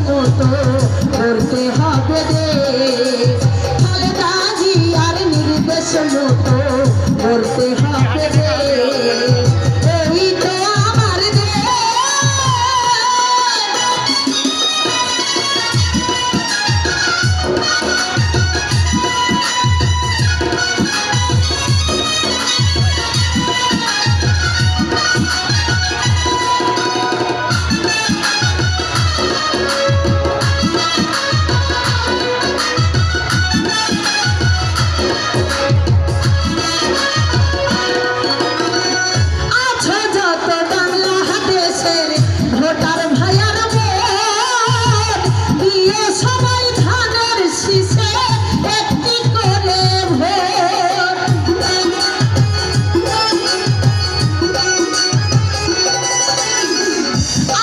মতো করতে হবে দেশ। খালেদা জিয়ার নির্দেশ মতো করতে হবে দেশ। এই তো আমার দেশ। ভোটার ভাইয়ার ভোট দিয়ে সবাই ধানের শীষে একটি করে ভোট।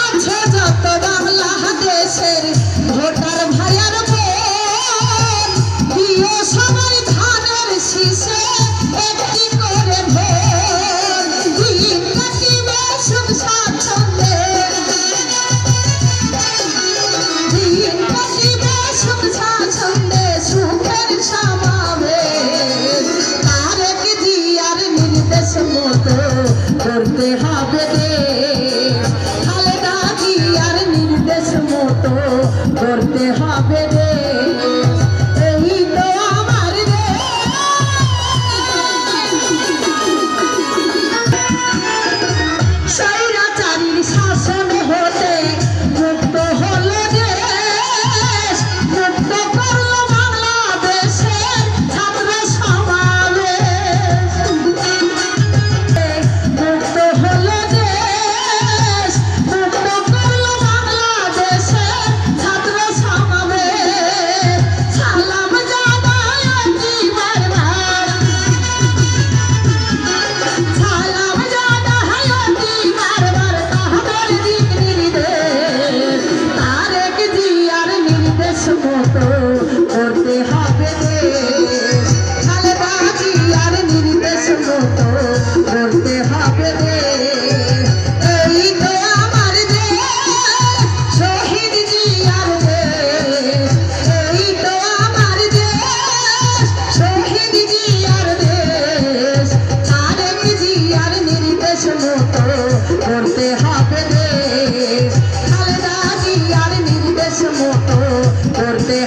আছে যত বাংলাদেশের ভোটার ভাইয়ার ভোট দিয়ে সবাই ধানের শীষে একটি করে ভোট। দিন কাটিবে সুখ স্বাচ্ছন্দ্যে, সুখের সমাবেশ। তারেক জিয়ার নির্দেশ মতো করতে হবে দেশ। খালেদা জিয়ার নির্দেশ মতো করতে হবে দেশ। এই তো আমার দেশ। স্বৈরাচারীর শাসন হতে মুক্ত হলো দেশ। মুক্ত করলো বাংলাদেশের ছাত্র সমাবেশ। মুক্ত হলো দেশ। মুক্ত করলো বাংলাদেশের ছাত্র সমাবেশ। সালাম জানাই বারবার, সালাম জানাই বারবার তাদের দিক নির্দেশ। তারেক জিয়ার নির্দেশ মতো করতে হবে দেশ। খালেদা জিয়ার নির্দেশ মতো করতে হবে দেশ। এই তো আমার দেশ, শহীদ জিয়ার দেশ। এই তো আমার দেশ, শহীদ জিয়ার দেশ। তারেক জিয়ার নির্দেশ মতো করতে হবে দেশ। খালেদা জিয়ার নির্দেশ মতো করতে